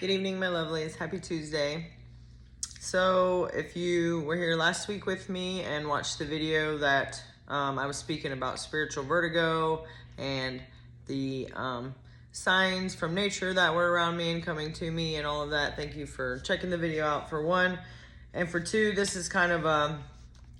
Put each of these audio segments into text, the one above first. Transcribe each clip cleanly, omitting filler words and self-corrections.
Good evening, my lovelies. Happy Tuesday. So if you were here last week with me and watched the video that I was speaking about spiritual vertigo and the signs from nature that were around me and coming to me and all of that, thank you for checking the video out, for one. And for two, this is kind of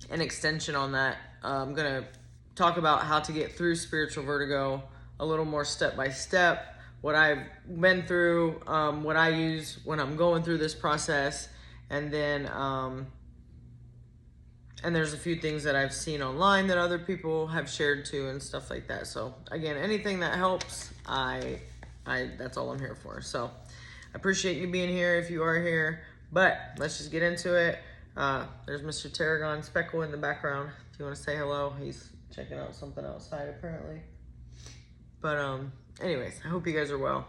an extension on that. I'm going to talk about how to get through spiritual vertigo a little more step by step, what I've been through, what I use when I'm going through this process, and then and there's a few things that I've seen online that other people have shared too and stuff like that. So again, anything that helps, I that's all I'm here for. So I appreciate you being here if you are here, but let's just get into it. There's Mr. Tarragon Speckle in the background. If you want to say hello, he's checking out something outside apparently. But anyways, I hope you guys are well.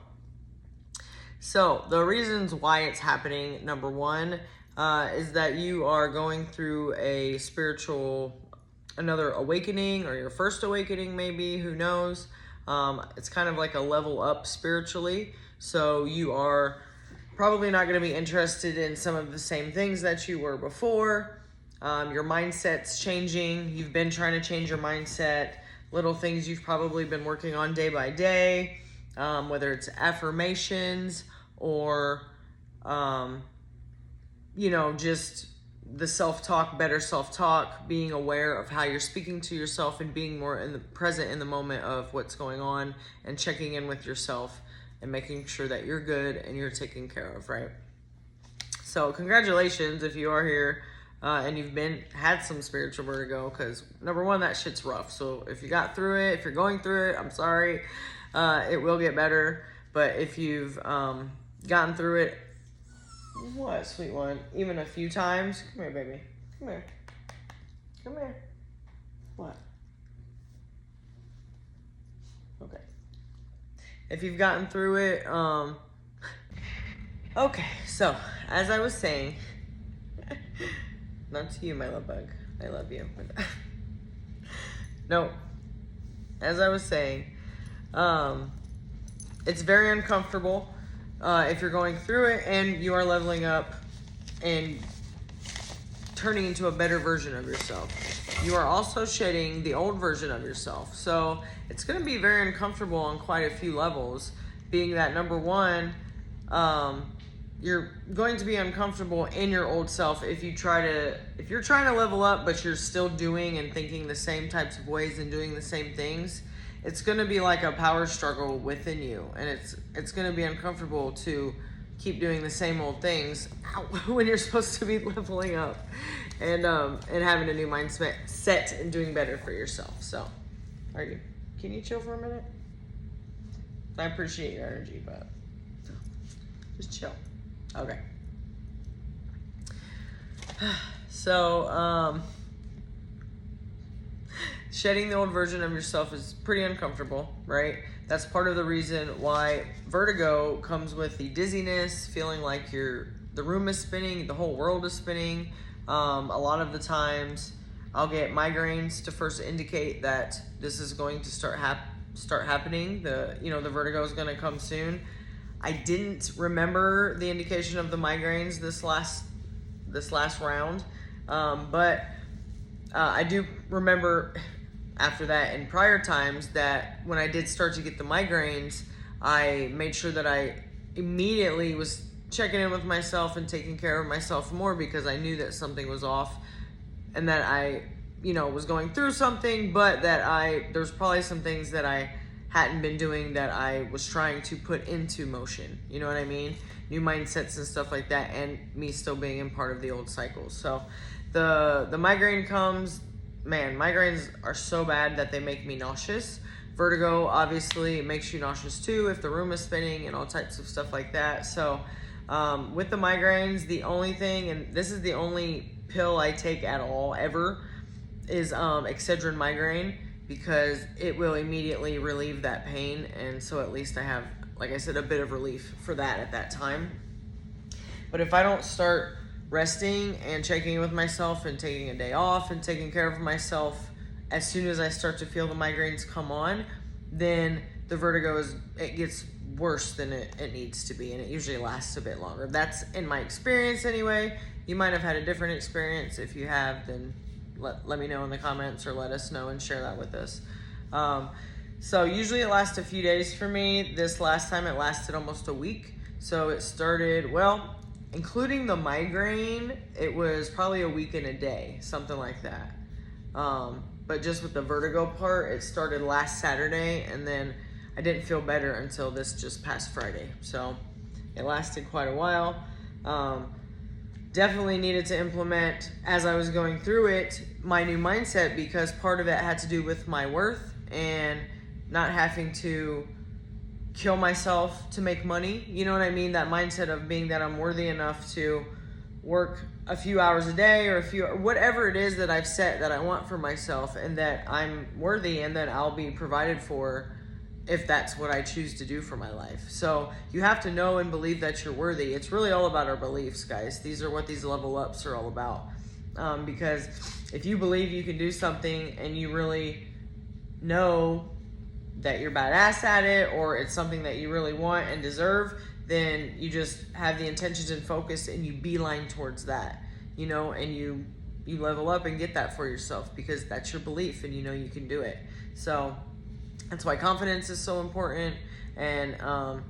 So the reasons why it's happening, number one, is that you are going through a another awakening, or your first awakening maybe, who knows. It's kind of like a level up spiritually. So you are probably not going to be interested in some of the same things that you were before. Your mindset's changing. You've been trying to change your mindset. Little things you've probably been working on day by day, whether it's affirmations or, just the self-talk, better self-talk, being aware of how you're speaking to yourself and being more present in the moment of what's going on and checking in with yourself and making sure that you're good and you're taken care of, right? So congratulations if you are here. And you've had some spiritual vertigo, because number one, that shit's rough. So if you got through it, if you're going through it, I'm sorry. It will get better. But if you've gotten through it, what, sweet one, even a few times, come here, baby. Come here. Come here. What? Okay. If you've gotten through it, okay. So as I was saying. Not to you, my love bug. I love you. No. As I was saying, it's very uncomfortable if you're going through it and you are leveling up and turning into a better version of yourself. You are also shedding the old version of yourself. So it's going to be very uncomfortable on quite a few levels, being that number one, you're going to be uncomfortable in your old self if you're trying to level up, but you're still doing and thinking the same types of ways and doing the same things. It's going to be like a power struggle within you, and it's going to be uncomfortable to keep doing the same old things when you're supposed to be leveling up and having a new mindset and doing better for yourself. So, can you chill for a minute? I appreciate your energy, but just chill. Okay. So, shedding the old version of yourself is pretty uncomfortable, right? That's part of the reason why vertigo comes with the dizziness, feeling like the room is spinning, the whole world is spinning. A lot of the times I'll get migraines to first indicate that this is going to start happening. The vertigo is going to come soon. I didn't remember the indication of the migraines this last round, but I do remember after that in prior times that when I did start to get the migraines, I made sure that I immediately was checking in with myself and taking care of myself more, because I knew that something was off and that I, was going through something, but that there's probably some things that I hadn't been doing that I was trying to put into motion. You know what I mean? New mindsets and stuff like that, and me still being in part of the old cycles. So the migraine comes, man, migraines are so bad that they make me nauseous. Vertigo, obviously, it makes you nauseous too if the room is spinning and all types of stuff like that. So with the migraines, the only thing, and this is the only pill I take at all ever, is Excedrin migraine, because it will immediately relieve that pain. And so at least I have, like I said, a bit of relief for that at that time. But if I don't start resting and checking in with myself and taking a day off and taking care of myself as soon as I start to feel the migraines come on, then the vertigo it gets worse than it needs to be, and it usually lasts a bit longer. That's in my experience anyway. You might have had a different experience. If you have, then let me know in the comments, or let us know and share that with us. So usually it lasts a few days for me. This last time it lasted almost a week. So it started, well, including the migraine, it was probably a week and a day, something like that. But just with the vertigo part, it started last Saturday, and then I didn't feel better until this just past Friday. So it lasted quite a while. Definitely needed to implement, as I was going through it, my new mindset, because part of it had to do with my worth and not having to kill myself to make money. You know what I mean? That mindset of being that I'm worthy enough to work a few hours a day, or whatever it is that I've set that I want for myself, and that I'm worthy, and that I'll be provided for if that's what I choose to do for my life. So you have to know and believe that you're worthy. It's really all about our beliefs, guys. These are what these level ups are all about. Because if you believe you can do something and you really know that you're badass at it, or it's something that you really want and deserve, then you just have the intentions and focus, and you beeline towards that, you know, and you level up and get that for yourself, because that's your belief and you know you can do it. So that's why confidence is so important, and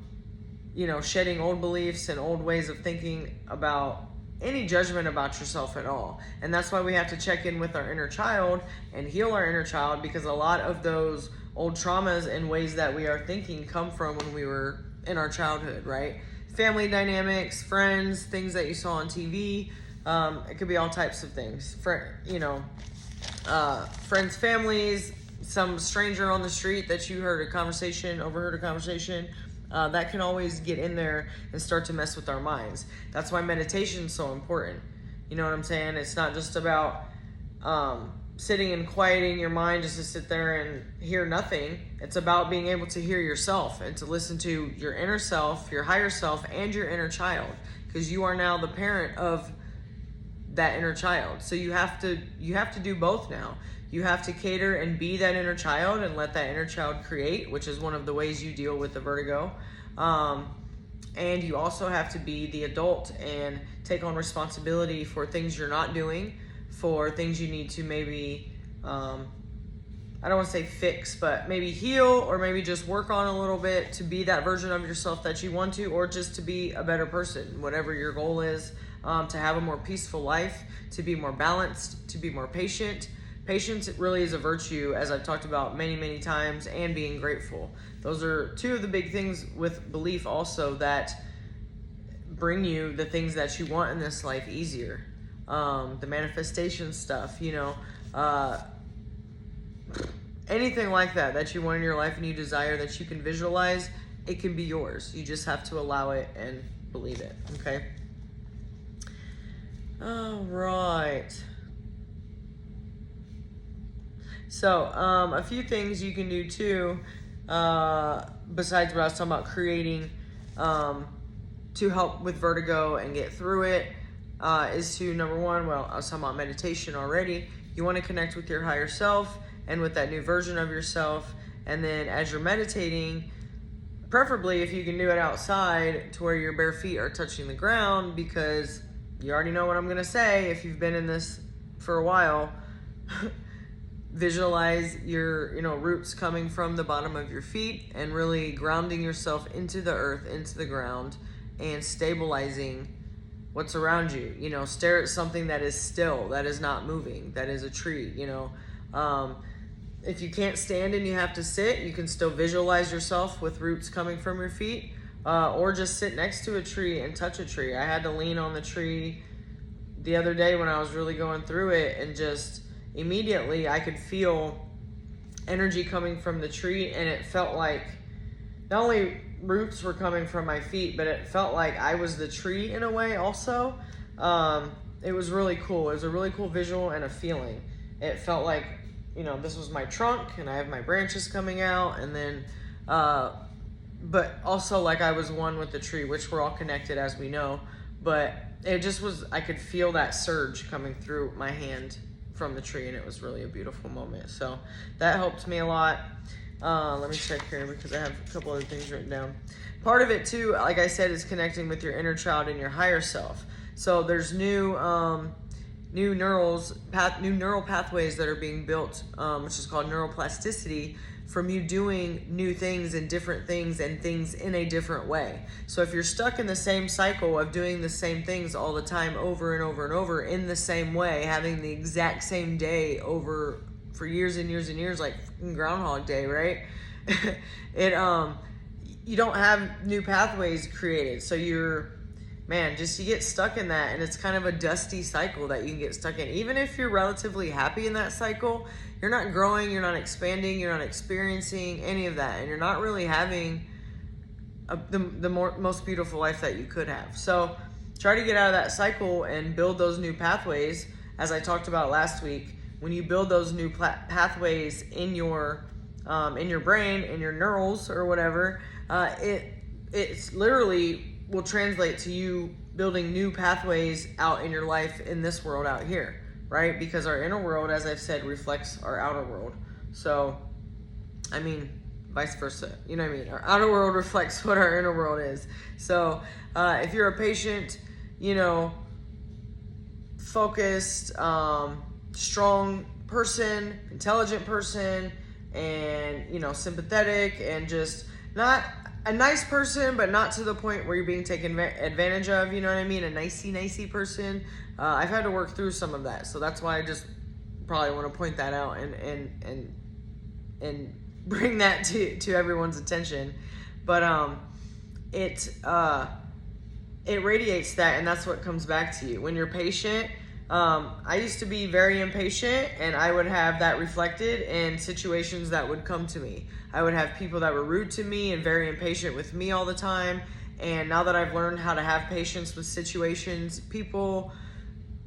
you know, shedding old beliefs and old ways of thinking about any judgment about yourself at all. And that's why we have to check in with our inner child and heal our inner child, because a lot of those old traumas and ways that we are thinking come from when we were in our childhood, right? Family dynamics, friends, things that you saw on TV. It could be all types of things. Friends, families, some stranger on the street that you overheard a conversation. That can always get in there and start to mess with our minds. That's why meditation is so important. You know what I'm saying? It's not just about sitting and quieting your mind just to sit there and hear nothing. It's about being able to hear yourself and to listen to your inner self, your higher self, and your inner child, because you are now the parent of that inner child. So you have to do both now. You have to cater and be that inner child and let that inner child create, which is one of the ways you deal with the vertigo. And you also have to be the adult and take on responsibility for things you're not doing, for things you need to maybe, I don't want to say fix, but maybe heal, or maybe just work on a little bit to be that version of yourself that you want to, or just to be a better person, whatever your goal is, to have a more peaceful life, to be more balanced, to be more patient. Patience really is a virtue, as I've talked about many, many times, and being grateful. Those are two of the big things with belief also that bring you the things that you want in this life easier. The manifestation stuff, you know, anything like that you want in your life and you desire, that you can visualize, it can be yours. You just have to allow it and believe it, okay? All right. So, a few things you can do too, besides what I was talking about creating, to help with vertigo and get through it, is to, number one, well, I was talking about meditation already. You want to connect with your higher self and with that new version of yourself. And then as you're meditating, preferably if you can do it outside to where your bare feet are touching the ground, because you already know what I'm going to say if you've been in this for a while. Visualize your, roots coming from the bottom of your feet and really grounding yourself into the earth, into the ground, and stabilizing what's around you. Stare at something that is still, that is not moving, that is a tree. If you can't stand and you have to sit, you can still visualize yourself with roots coming from your feet, or just sit next to a tree and touch a tree. I had to lean on the tree the other day when I was really going through it, and just immediately I could feel energy coming from the tree, and it felt like not only roots were coming from my feet, but it felt like I was the tree in a way also. It was really cool. It was a really cool visual and a feeling. It felt like, this was my trunk and I have my branches coming out, and then but also like I was one with the tree, which we're all connected as we know, but it just was, I could feel that surge coming through my hand from the tree, and it was really a beautiful moment. So that helped me a lot. Let me check here because I have a couple other things written down. Part of it too, like I said, is connecting with your inner child and your higher self. So there's new neural pathways that are being built, which is called neuroplasticity, from you doing new things and different things and things in a different way. So if you're stuck in the same cycle of doing the same things all the time over and over and over in the same way, having the exact same day over for years and years and years, like Groundhog Day, right? You don't have new pathways created. So you get stuck in that, and it's kind of a dusty cycle that you can get stuck in. Even if you're relatively happy in that cycle, you're not growing, you're not expanding, you're not experiencing any of that, and you're not really having the most beautiful life that you could have. So try to get out of that cycle and build those new pathways. As I talked about last week, when you build those new pathways in your brain, in your neurals or whatever, it's literally will translate to you building new pathways out in your life in this world out here, right? Because our inner world, as I've said, reflects our outer world. So, vice versa, you know what I mean? Our outer world reflects what our inner world is. So, if you're a patient, focused, strong person, intelligent person, and, sympathetic, and just not a nice person, but not to the point where you're being taken advantage of, you know what I mean? A nicey person. I've had to work through some of that, so that's why I just probably want to point that out and bring that to everyone's attention. But it radiates that, and that's what comes back to you when you're patient. I used to be very impatient, and I would have that reflected in situations that would come to me. I would have people that were rude to me and very impatient with me all the time. And now that I've learned how to have patience with situations, people,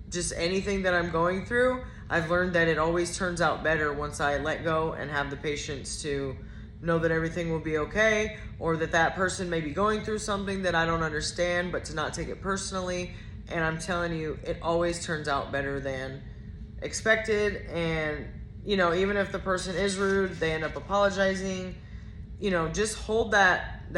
just anything that I'm going through, I've learned that it always turns out better once I let go and have the patience to know that everything will be okay, or that person may be going through something that I don't understand, but to not take it personally. And I'm telling you, it always turns out better than expected. And, even if the person is rude, they end up apologizing. Just hold that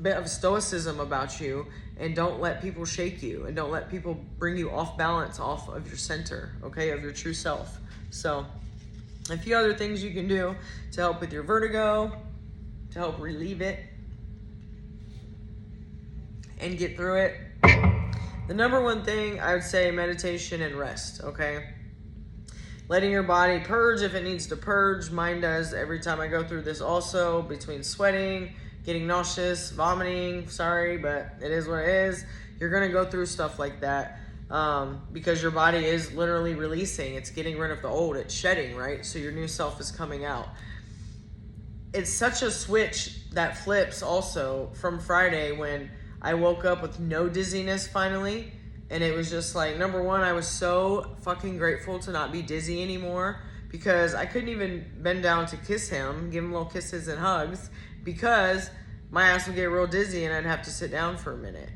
bit of stoicism about you, and don't let people shake you, and don't let people bring you off balance, off of your center, okay, of your true self. So a few other things you can do to help with your vertigo, to help relieve it and get through it. The number one thing, I would say meditation and rest, okay? Letting your body purge if it needs to purge. Mine does every time I go through this also, between sweating, getting nauseous, vomiting. Sorry, but it is what it is. You're going to go through stuff like that because your body is literally releasing. It's getting rid of the old. It's shedding, right? So your new self is coming out. It's such a switch that flips also from Friday when I woke up with no dizziness finally, and it was just like, number one, I was so fucking grateful to not be dizzy anymore, because I couldn't even bend down to kiss him, give him little kisses and hugs, because my ass would get real dizzy and I'd have to sit down for a minute.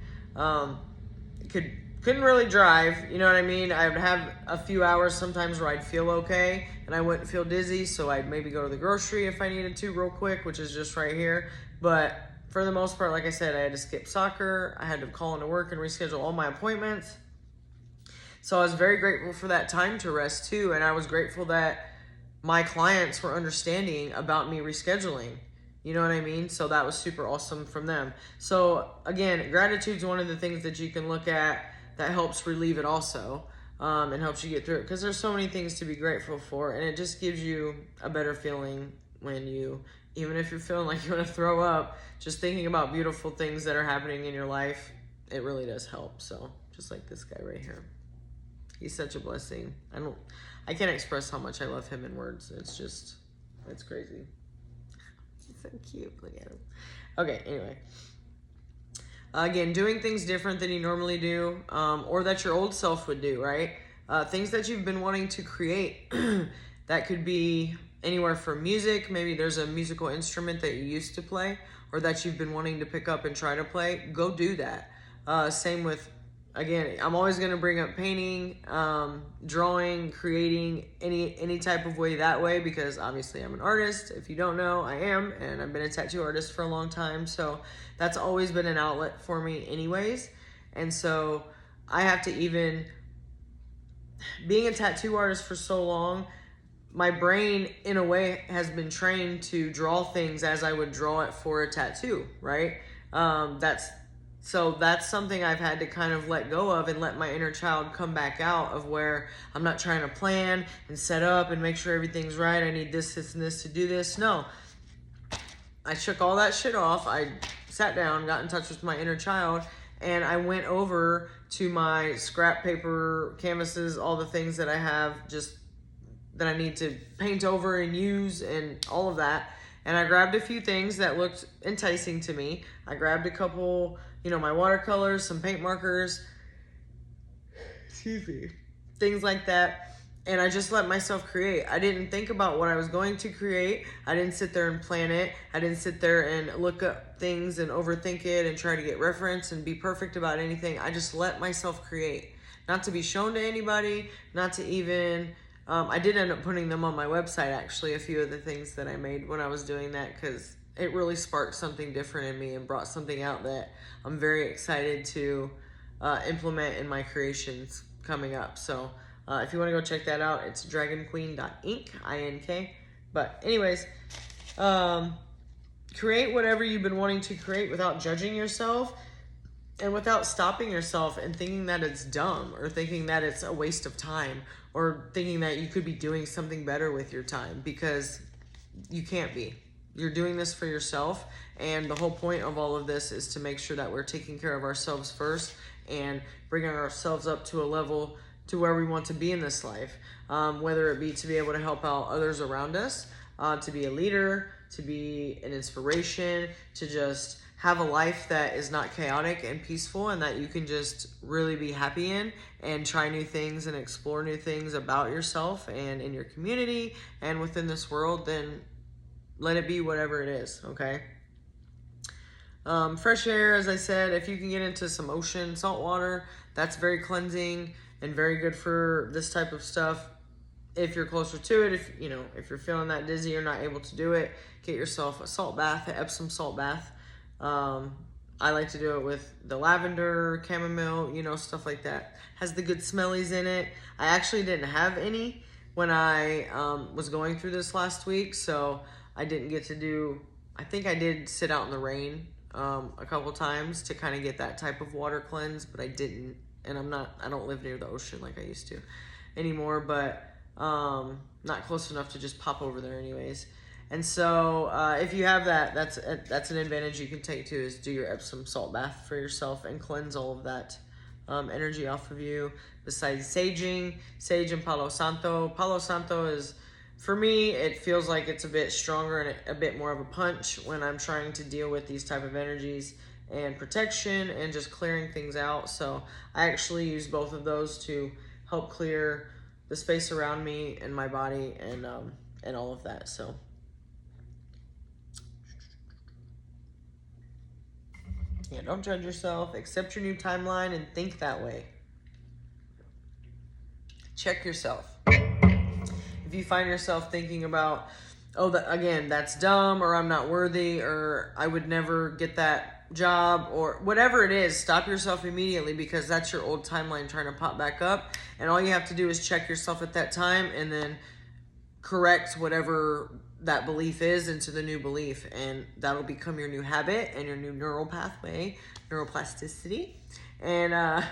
Couldn't really drive, you know what I mean? I would have a few hours sometimes where I'd feel okay and I wouldn't feel dizzy, so I'd maybe go to the grocery if I needed to real quick, which is just right here. But for the most part, like I said, I had to skip soccer. I had to call into work and reschedule all my appointments. So I was very grateful for that time to rest too. And I was grateful that my clients were understanding about me rescheduling. You know what I mean? So that was super awesome from them. So again, gratitude is one of the things that you can look at that helps relieve it also, and helps you get through it. Because there's so many things to be grateful for. And it just gives you a better feeling when you, even if you're feeling like you want to throw up, just thinking about beautiful things that are happening in your life, it really does help. So just like this guy right here. He's such a blessing. I can't express how much I love him in words. It's crazy. He's so cute. Look at him. Okay, anyway. Again, doing things different than you normally do, or that your old self would do, right? Things that you've been wanting to create. That could be anywhere from music. Maybe there's a musical instrument that you used to play, or that you've been wanting to pick up and try to play. Go do that. Same with again, I'm always going to bring up painting, drawing, creating, any type of way that way, because obviously I'm an artist. If you don't know, I am, and I've been a tattoo artist for a long time. So that's always been an outlet for me anyways. And so I have to, even being a tattoo artist for so long, my brain in a way has been trained to draw things as I would draw it for a tattoo, right? That's something I've had to kind of let go of and let my inner child come back out of, where I'm not trying to plan and set up and make sure everything's right. I need this, this, and this to do this. No, I shook all that shit off. I sat down, got in touch with my inner child, and I went over to my scrap paper, canvases, all the things that I have just that I need to paint over and use and all of that. And I grabbed a few things that looked enticing to me. I grabbed a couple, my watercolors, some paint markers, excuse me, things like that. And I just let myself create. I didn't think about what I was going to create. I didn't sit there and plan it. I didn't sit there and look up things and overthink it and try to get reference and be perfect about anything. I just let myself create. Not to be shown to anybody, not to even... I did end up putting them on my website, actually, a few of the things that I made when I was doing that, because it really sparked something different in me and brought something out that I'm very excited to implement in my creations coming up. So if you want to go check that out, it's dragonqueen.ink, I-N-K. But anyways, create whatever you've been wanting to create without judging yourself and without stopping yourself and thinking that it's dumb, or thinking that it's a waste of time, or thinking that you could be doing something better with your time, because you can't be. You're doing this for yourself, and the whole point of all of this is to make sure that we're taking care of ourselves first and bringing ourselves up to a level to where we want to be in this life, whether it be to be able to help out others around us, to be a leader, to be an inspiration, to just have a life that is not chaotic and peaceful, and that you can just really be happy in, and try new things and explore new things about yourself and in your community and within this world. Then let it be whatever it is, okay? Fresh air, as I said, if you can get into some ocean, salt water, that's very cleansing and very good for this type of stuff. If you're closer to it, if you're feeling that dizzy, you're not able to do it, get yourself a salt bath, an Epsom salt bath. I like to do it with the lavender, chamomile, stuff like that. Has the good smellies in it. I actually didn't have any when I was going through this last week, so I didn't get to do... I think I did sit out in the rain a couple times to kind of get that type of water cleanse, but I didn't, and I don't live near the ocean like I used to anymore, but not close enough to just pop over there anyways. And so if you have that, that's an advantage you can take too, is do your Epsom salt bath for yourself and cleanse all of that energy off of you. Besides saging, sage and Palo Santo. Palo Santo is, for me, it feels like it's a bit stronger and a bit more of a punch when I'm trying to deal with these type of energies and protection and just clearing things out. So I actually use both of those to help clear the space around me and my body and all of that. So yeah, don't judge yourself. Accept your new timeline and think that way. Check yourself. If you find yourself thinking about, again, that's dumb, or I'm not worthy, or I would never get that job, or whatever it is, stop yourself immediately, because that's your old timeline trying to pop back up. And all you have to do is check yourself at that time and then correct whatever that belief is into the new belief, and that'll become your new habit and your new neural pathway, neuroplasticity. And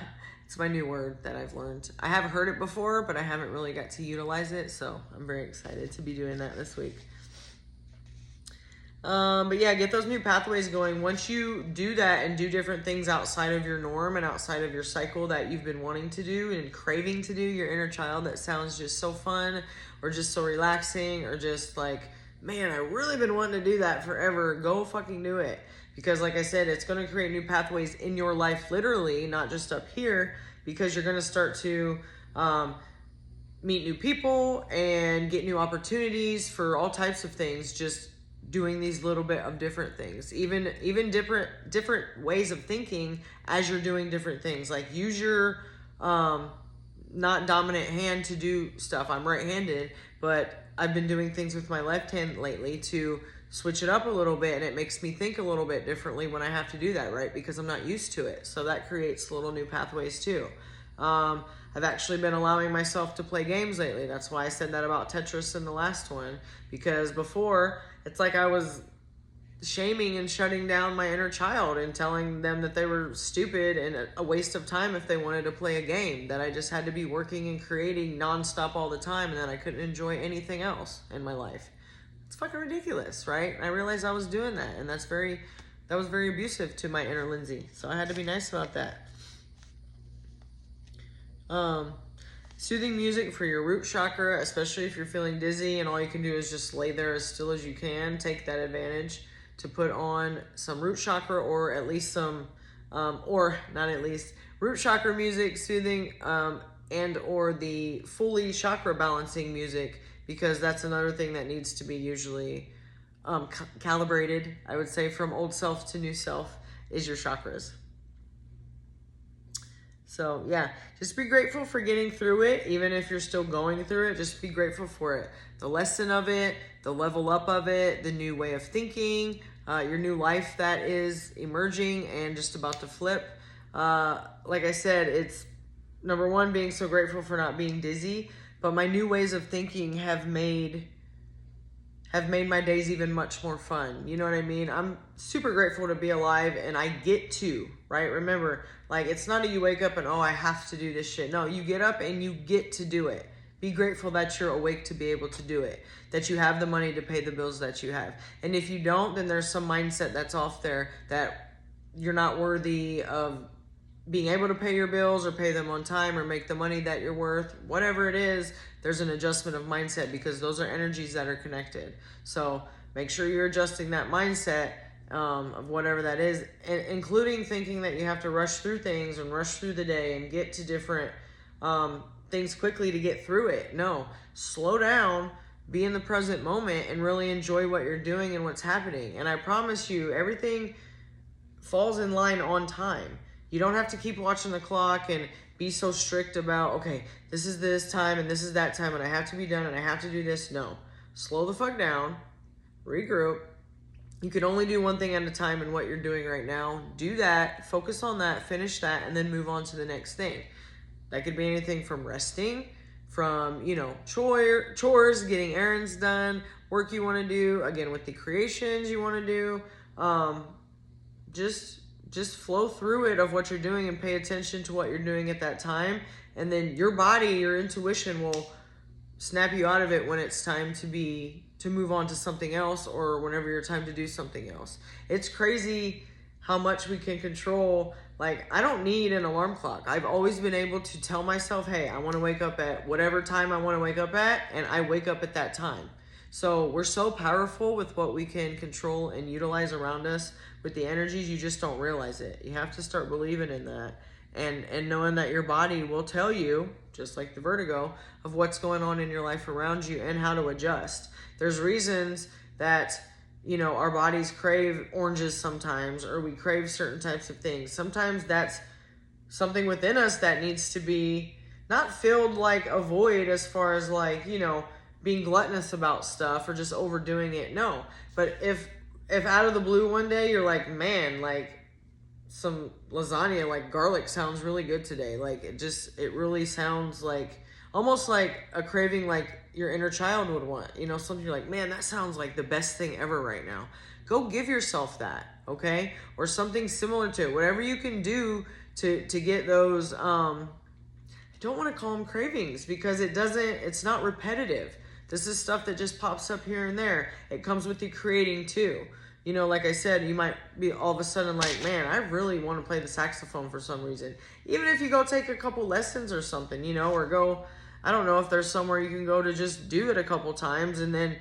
it's my new word that I've learned. I have heard it before, but I haven't really got to utilize it, so I'm very excited to be doing that this week. But yeah, get those new pathways going. Once you do that and do different things outside of your norm and outside of your cycle that you've been wanting to do and craving to do, your inner child that sounds just so fun or just so relaxing, or just like, man, I've really been wanting to do that forever, go fucking do it. Because like I said, it's going to create new pathways in your life, literally, not just up here, because you're going to start to meet new people and get new opportunities for all types of things, just doing these little bit of different things, even different ways of thinking as you're doing different things. Like use your not dominant hand to do stuff. I'm right-handed, but I've been doing things with my left hand lately to switch it up a little bit, and it makes me think a little bit differently when I have to do that, right? Because I'm not used to it. So that creates little new pathways too. I've actually been allowing myself to play games lately. That's why I said that about Tetris in the last one, because before it's like I was shaming and shutting down my inner child and telling them that they were stupid and a waste of time if they wanted to play a game, that I just had to be working and creating nonstop all the time and that I couldn't enjoy anything else in my life. It's fucking ridiculous, right? I realized I was doing that, and that was very abusive to my inner Lindsay. So I had to be nice about that. Soothing music for your root chakra, especially if you're feeling dizzy and all you can do is just lay there as still as you can. Take that advantage to put on some root chakra, or at least some, or not at least, root chakra music, soothing, and or the fully chakra balancing music, because that's another thing that needs to be usually calibrated, I would say, from old self to new self, is your chakras. So yeah, just be grateful for getting through it. Even if you're still going through it, just be grateful for it. The lesson of it, the level up of it, the new way of thinking, your new life that is emerging and just about to flip. Like I said, it's number one, being so grateful for not being dizzy, but my new ways of thinking have made my days even much more fun. You know what I mean? I'm super grateful to be alive, and I get to, right? Remember, like, it's not that you wake up and, oh, I have to do this shit. No, you get up and you get to do it. Be grateful that you're awake to be able to do it, that you have the money to pay the bills that you have. And if you don't, then there's some mindset that's off there that you're not worthy of being able to pay your bills or pay them on time or make the money that you're worth. Whatever it is, there's an adjustment of mindset, because those are energies that are connected. So make sure you're adjusting that mindset of whatever that is, including thinking that you have to rush through things and rush through the day and get to different things quickly to get through it. No, slow down, be in the present moment, and really enjoy what you're doing and what's happening. And I promise you, everything falls in line on time. You don't have to keep watching the clock and be so strict about, okay, this is this time and this is that time and I have to be done and I have to do this. No, slow the fuck down, regroup. You can only do one thing at a time in what you're doing right now. Do that, focus on that, finish that, and then move on to the next thing. That could be anything from resting, from, chores, getting errands done, work you want to do, again, with the creations you want to do. Just flow through it of what you're doing and pay attention to what you're doing at that time. And then your body, your intuition will snap you out of it when it's time to move on to something else, or whenever you're time to do something else. It's crazy how much we can control. Like, I don't need an alarm clock. I've always been able to tell myself, hey, I want to wake up at whatever time I want to wake up at, and I wake up at that time. So we're so powerful with what we can control and utilize around us with the energies. You just don't realize it. You have to start believing in that and knowing that your body will tell you, just like the vertigo, of what's going on in your life around you and how to adjust. There's reasons that, our bodies crave oranges sometimes, or we crave certain types of things. Sometimes that's something within us that needs to be not filled like a void, as far as like, being gluttonous about stuff or just overdoing it. No, but if out of the blue one day you're like, man, like some lasagna, like garlic sounds really good today. Like it really sounds like almost like a craving, like your inner child would want, something you're like, man, that sounds like the best thing ever right now. Go give yourself that, okay? Or something similar to it. Whatever you can do to get those, I don't want to call them cravings, because it's not repetitive. This is stuff that just pops up here and there. It comes with the creating too. Like I said, you might be all of a sudden like, man, I really want to play the saxophone for some reason. Even if you go take a couple lessons or something, or go, I don't know if there's somewhere you can go to just do it a couple times and then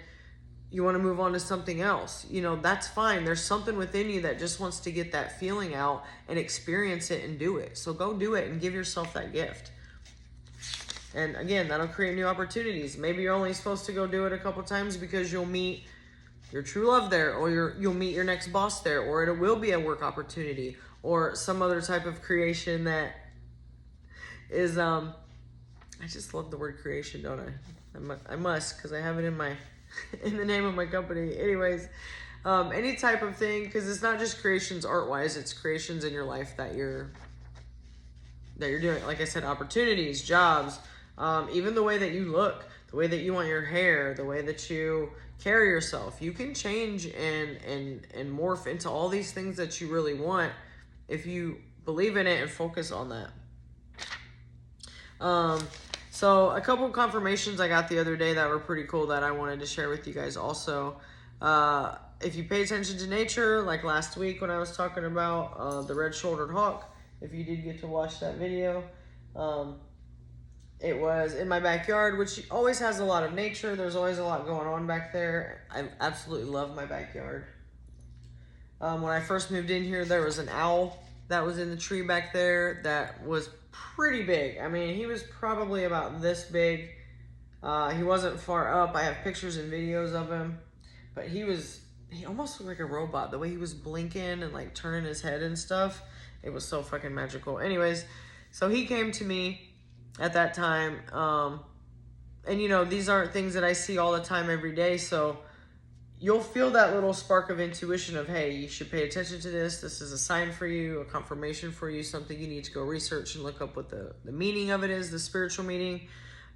you want to move on to something else. That's fine. There's something within you that just wants to get that feeling out and experience it and do it. So go do it and give yourself that gift. And again, that'll create new opportunities. Maybe you're only supposed to go do it a couple times because you'll meet your true love there, or you'll meet your next boss there, or it will be a work opportunity, or some other type of creation that is I just love the word creation, don't I must, because I have it in my in the name of my company. Anyways, any type of thing, because it's not just creations art wise, it's creations in your life that you're doing. Like I said, opportunities, jobs, even the way that you look, the way that you want your hair, the way that you carry yourself. You can change and morph into all these things that you really want if you believe in it and focus on that. So a couple of confirmations I got the other day that were pretty cool that I wanted to share with you guys also. If you pay attention to nature, like last week when I was talking about the red-shouldered hawk, if you did get to watch that video, it was in my backyard, which always has a lot of nature. There's always a lot going on back there. I absolutely love my backyard. When I first moved in here, there was an owl that was in the tree back there that was pretty big. I mean, he was probably about this big. He wasn't far up. I have pictures and videos of him, but he almost looked like a robot. The way he was blinking and like turning his head and stuff, it was so fucking magical. Anyways, so he came to me at that time, and you know, these aren't things that I see all the time every day, so you'll feel that little spark of intuition of, hey, you should pay attention to this. This is a sign for you, a confirmation for you, something you need to go research and look up what the meaning of it is, the spiritual meaning.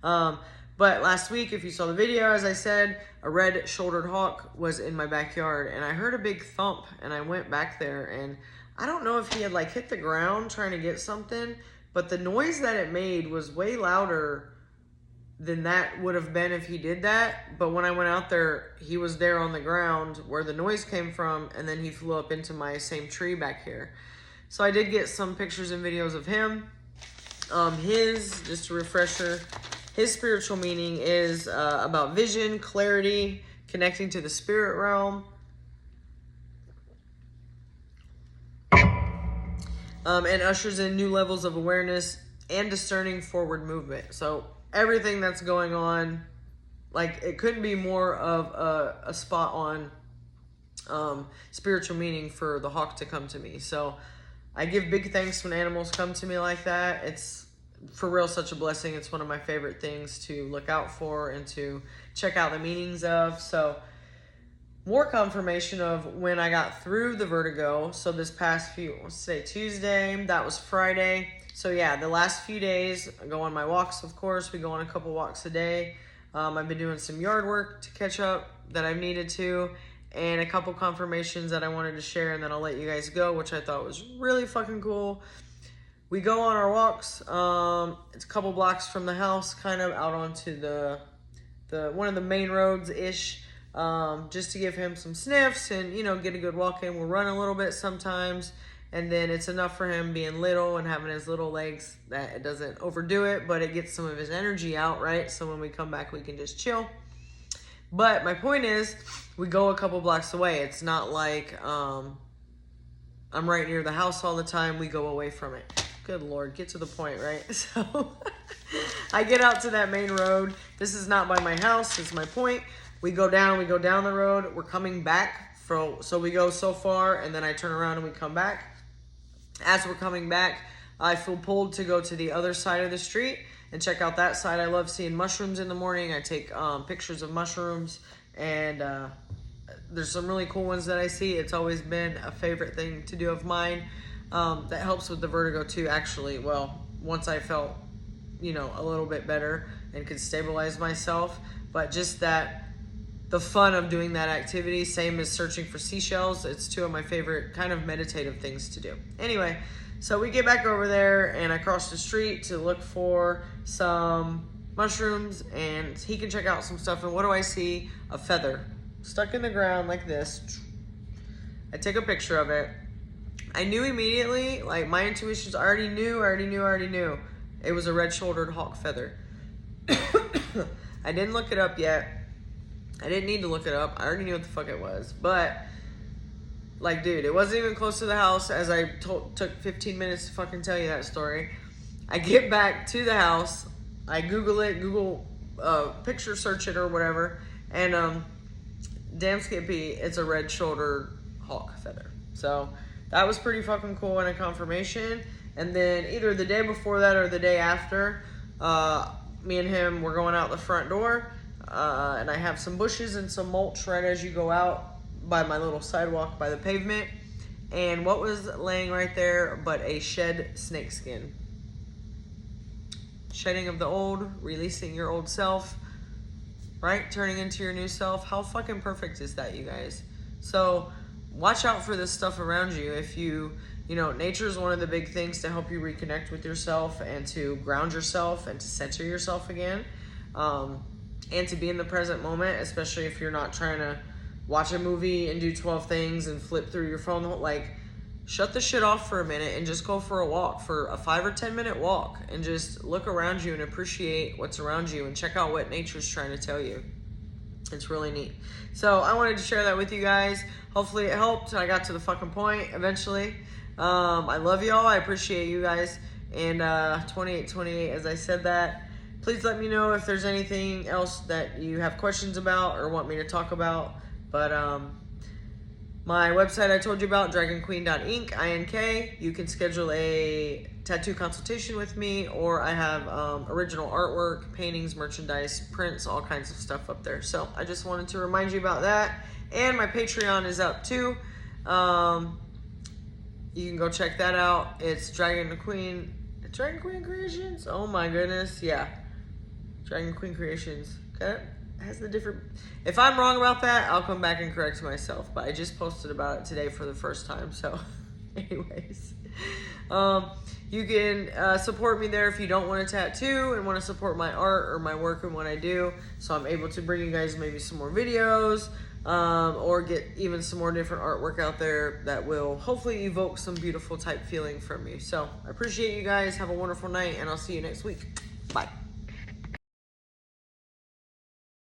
But last week, if you saw the video, as I said, a red-shouldered hawk was in my backyard, and I heard a big thump, and I went back there, and I don't know if he had like hit the ground trying to get something, but the noise that it made was way louder than that would have been if he did that. But when I went out there, he was there on the ground where the noise came from, and then he flew up into my same tree back here. So I did get some pictures and videos of him. Just a refresher, his spiritual meaning is about vision, clarity, connecting to the spirit realm. And ushers in new levels of awareness and discerning forward movement. So everything that's going on, like, it couldn't be more of a spot on spiritual meaning for the hawk to come to me. So I give big thanks when animals come to me like that. It's for real such a blessing. It's one of my favorite things to look out for and to check out the meanings of. So more confirmation of when I got through the vertigo. So this past Tuesday, that was Friday. So yeah, the last few days, I go on my walks, of course. We go on a couple walks a day. I've been doing some yard work to catch up that I've needed to, and a couple confirmations that I wanted to share, and then I'll let you guys go, which I thought was really fucking cool. We go on our walks. It's a couple blocks from the house, kind of out onto the one of the main roads-ish. Just to give him some sniffs and, you know, get a good walk in. We'll run a little bit sometimes, and then it's enough for him being little and having his little legs that it doesn't overdo it, but it gets some of his energy out, right? So when we come back, we can just chill. But my point is, we go a couple blocks away. It's not like I'm right near the house all the time. We go away from it. Good Lord, get to the point, right? So I get out to that main road. This is not by my house, it's my point. We go down the road. We're coming back. So we go so far, and then I turn around and we come back. As we're coming back, I feel pulled to go to the other side of the street and check out that side. I love seeing mushrooms in the morning. I take pictures of mushrooms, and there's some really cool ones that I see. It's always been a favorite thing to do of mine. That helps with the vertigo too, actually. Well, once I felt, you know, a little bit better and could stabilize myself, but just the fun of doing that activity, same as searching for seashells. It's two of my favorite kind of meditative things to do. Anyway, so we get back over there, and I cross the street to look for some mushrooms, and he can check out some stuff. And what do I see? A feather stuck in the ground like this. I take a picture of it. I knew immediately, like my intuitions, I already knew. It was a red-shouldered hawk feather. I didn't look it up yet. I didn't need to look it up. I already knew what the fuck it was. But, like, dude, it wasn't even close to the house, as I took 15 minutes to fucking tell you that story. I get back to the house. I Google it, picture search it or whatever. And damn skippy, it's a red-shouldered hawk feather. So that was pretty fucking cool and a confirmation. And then either the day before that or the day after, me and him were going out the front door, and I have some bushes and some mulch right as you go out by my little sidewalk by the pavement. And what was laying right there but a shed snakeskin? Shedding of the old, releasing your old self, right? Turning into your new self. How fucking perfect is that, you guys? So watch out for this stuff around you. If you know, nature is one of the big things to help you reconnect with yourself and to ground yourself and to center yourself again, and to be in the present moment, especially if you're not trying to watch a movie and do 12 things and flip through your phone. Like, shut the shit off for a minute and just go for a walk, for a 5 or 10 minute walk, and just look around you and appreciate what's around you and check out what nature's trying to tell you. It's really neat. So I wanted to share that with you guys. Hopefully it helped. I got to the fucking point eventually. I love y'all. I appreciate you guys. And 2828, as I said that, please let me know if there's anything else that you have questions about or want me to talk about. But my website I told you about, dragonqueen.ink, INK. You can schedule a tattoo consultation with me, or I have original artwork, paintings, merchandise, prints, all kinds of stuff up there. So I just wanted to remind you about that. And my Patreon is up too. You can go check that out. It's Dragon Queen Creations. Oh my goodness, yeah, Dragon Queen Creations. Okay, has the different. If I'm wrong about that, I'll come back and correct myself. But I just posted about it today for the first time. So, anyways, you can support me there if you don't want a tattoo and want to support my art or my work and what I do. So I'm able to bring you guys maybe some more videos. Or get even some more different artwork out there that will hopefully evoke some beautiful type feeling from you. So I appreciate you guys. Have a wonderful night, and I'll see you next week. Bye.